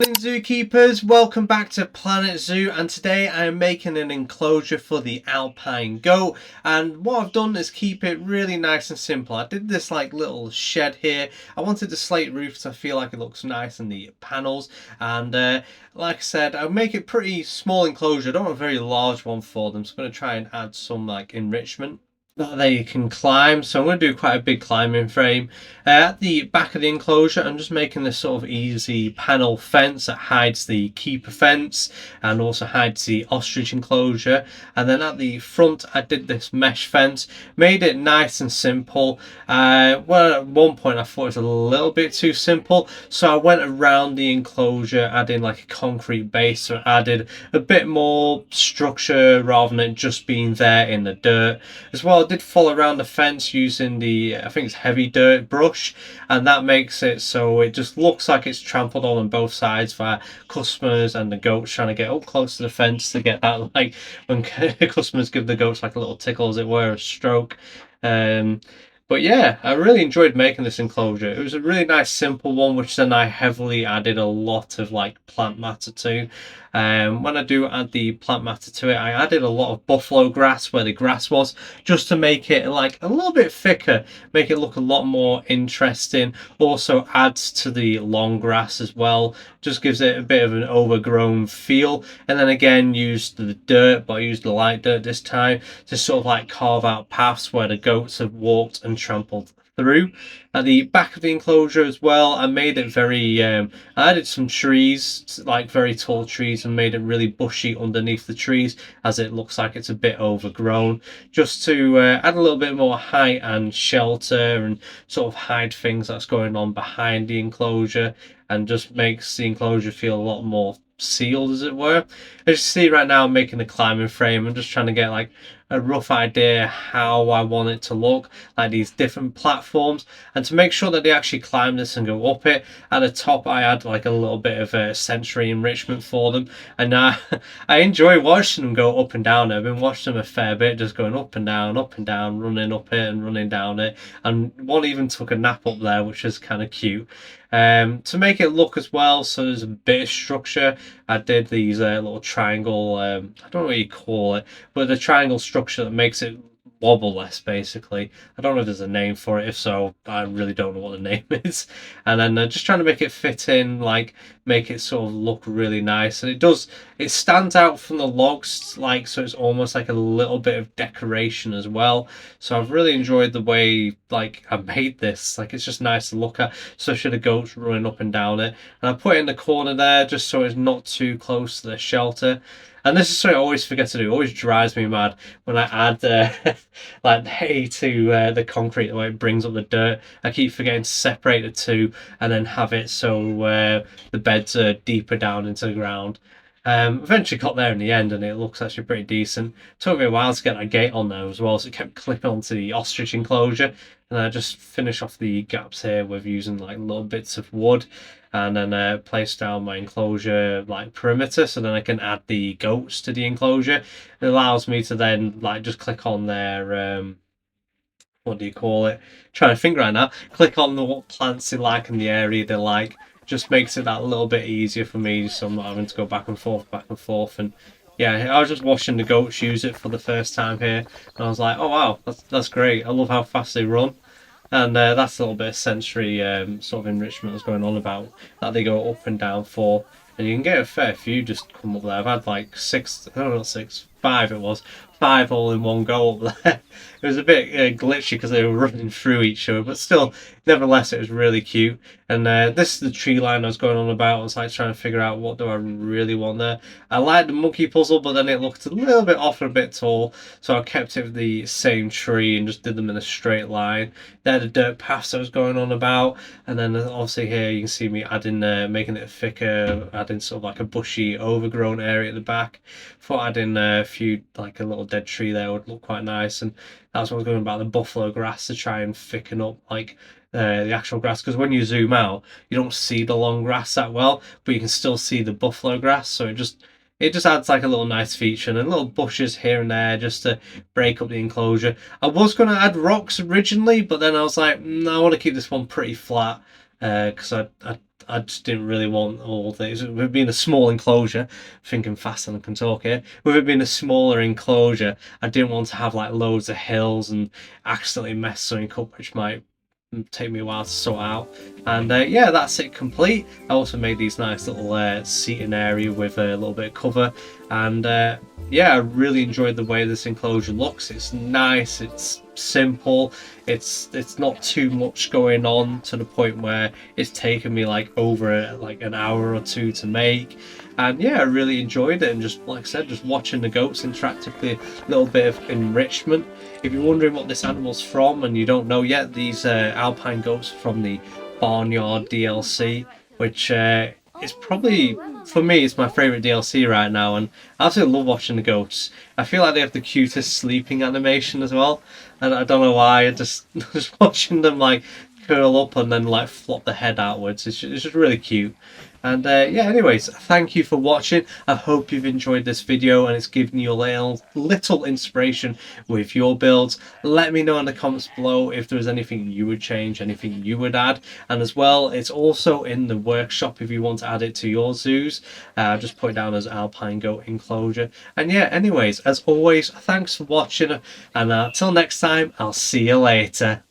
Zookeepers, welcome back to Planet Zoo, and today I am making an enclosure for the Alpine goat. And what I've done is keep it really nice and simple. I did this like little shed here. I wanted the slate roof so I feel like it looks nice in the panels, and like I said, I'll make it pretty small enclosure. I don't want a very large one for them, so I'm going to try and add some like enrichment that they can climb. So I'm going to do quite a big climbing frame. At the back of the enclosure, I'm just making this sort of easy panel fence that hides the keeper fence and also hides the ostrich enclosure. And then at the front, I did this mesh fence, made it nice and simple. Well, at one point I thought it was a little bit too simple, so I went around the enclosure adding like a concrete base, so I added a bit more structure rather than it just being there in the dirt. As well, I did follow around the fence using the, I think it's heavy dirt brush, and that makes it so it just looks like it's trampled on both sides for customers and the goats trying to get up close to the fence to get that, like when customers give the goats like a little tickle, as it were, a stroke. um but yeah, I really enjoyed making this enclosure. It was a really nice simple one, which then I heavily added a lot of like plant matter to. When I do add the plant matter to it, I added a lot of buffalo grass where the grass was, just to make it like a little bit thicker, make it look a lot more interesting. Also adds to the long grass as well, just gives it a bit of an overgrown feel. And then again, used the dirt, but I used the light dirt this time to sort of like carve out paths where the goats have walked and trampled through. At the back of the enclosure as well, I made it very, I added some trees, like very tall trees, and made it really bushy underneath the trees, as it looks like it's a bit overgrown, just to add a little bit more height and shelter and sort of hide things that's going on behind the enclosure, and just makes the enclosure feel a lot more sealed, as it were. As you see right now, I'm making the climbing frame. I'm just trying to get like a rough idea how I want it to look, like these different platforms, and to make sure that they actually climb this and go up it. At the top, I add like a little bit of a sensory enrichment for them, and I enjoy watching them go up and down. I've been watching them a fair bit, just going up and down, running up it and running down it, and one even took a nap up there, which is kind of cute. To make it look as well, so there's a bit of structure, I did these little triangle, I don't know what you call it, but the triangle structure that makes it wobble less, basically. I don't know if there's a name for it. If so, I really don't know what the name is. And then just trying to make it fit in, like make it sort of look really nice. And it does, it stands out from the logs, like, so it's almost like a little bit of decoration as well. So I've really enjoyed the way like I made this. Like, it's just nice to look at, especially the goats running up and down it. And I put it in the corner there just so it's not too close to the shelter. And this is something I always forget to do. It always drives me mad when I add like hay to the concrete, the way it brings up the dirt. I keep forgetting to separate the two and then have it so the beds are deeper down into the ground. Eventually got there in the end, and it looks actually pretty decent. Took me a while to get that gate on there as well, so it kept clipping onto the ostrich enclosure. And I just finish off the gaps here with using like little bits of wood, and then place down my enclosure like perimeter, so then I can add the goats to the enclosure. It allows me to then like just click on their what do you call it? Trying to think right now. Click on the what plants they like in the area they like. Just makes it that little bit easier for me, so I'm not having to go back and forth. And yeah, I was just watching the goats use it for the first time here, and I was like, oh wow, that's great. I love how fast they run. And that's a little bit of sensory sort of enrichment that's going on about that they go up and down for. And you can get a fair few just come up there. I've had like six, no, not six, five it was. Five all in one go up there. It was a bit glitchy because they were running through each other, but still, nevertheless, it was really cute. And this is the tree line I was going on about. I was like trying to figure out what do I really want there. I liked the monkey puzzle, but then it looked a little bit off and a bit tall, so I kept it the same tree and just did them in a straight line. They're the dirt paths I was going on about, and then obviously here you can see me adding, making it thicker, adding sort of like a bushy, overgrown area at the back. Thought adding a few, like a little dead tree there would look quite nice, and that's what I was going about, the buffalo grass, to try and thicken up like the actual grass, because when you zoom out you don't see the long grass that well, but you can still see the buffalo grass, so it just adds like a little nice feature, and little bushes here and there just to break up the enclosure. I was going to add rocks originally, but then I was like, no, I want to keep this one pretty flat. because I just didn't really want all these. With it being a small enclosure, thinking faster than I can talk here. With it being a smaller enclosure, I didn't want to have like loads of hills and accidentally mess something up, which might take me a while to sort out. And yeah, that's it complete. I also made these nice little seating area with a little bit of cover, and yeah, I really enjoyed the way this enclosure looks. It's nice, it's simple, it's not too much going on to the point where it's taken me like over like an hour or two to make. And yeah, I really enjoyed it, and just like I said, just watching the goats interact with a little bit of enrichment. If you're wondering what this animal's from and you don't know yet, these Alpine goats are from the Barnyard DLC, which is probably, for me, it's my favourite DLC right now, and I absolutely love watching the goats. I feel like they have the cutest sleeping animation as well, and I don't know why, I just watching them like curl up and then like flop the head outwards, it's just really cute. And yeah, anyways, thank you for watching. I hope you've enjoyed this video and it's given you a little inspiration with your builds. Let me know in the comments below if there's anything you would change, anything you would add. And as well, it's also in the workshop if you want to add it to your zoos. Just put it down as Alpine Goat Enclosure. And yeah, anyways, as always, thanks for watching. And till next time, I'll see you later.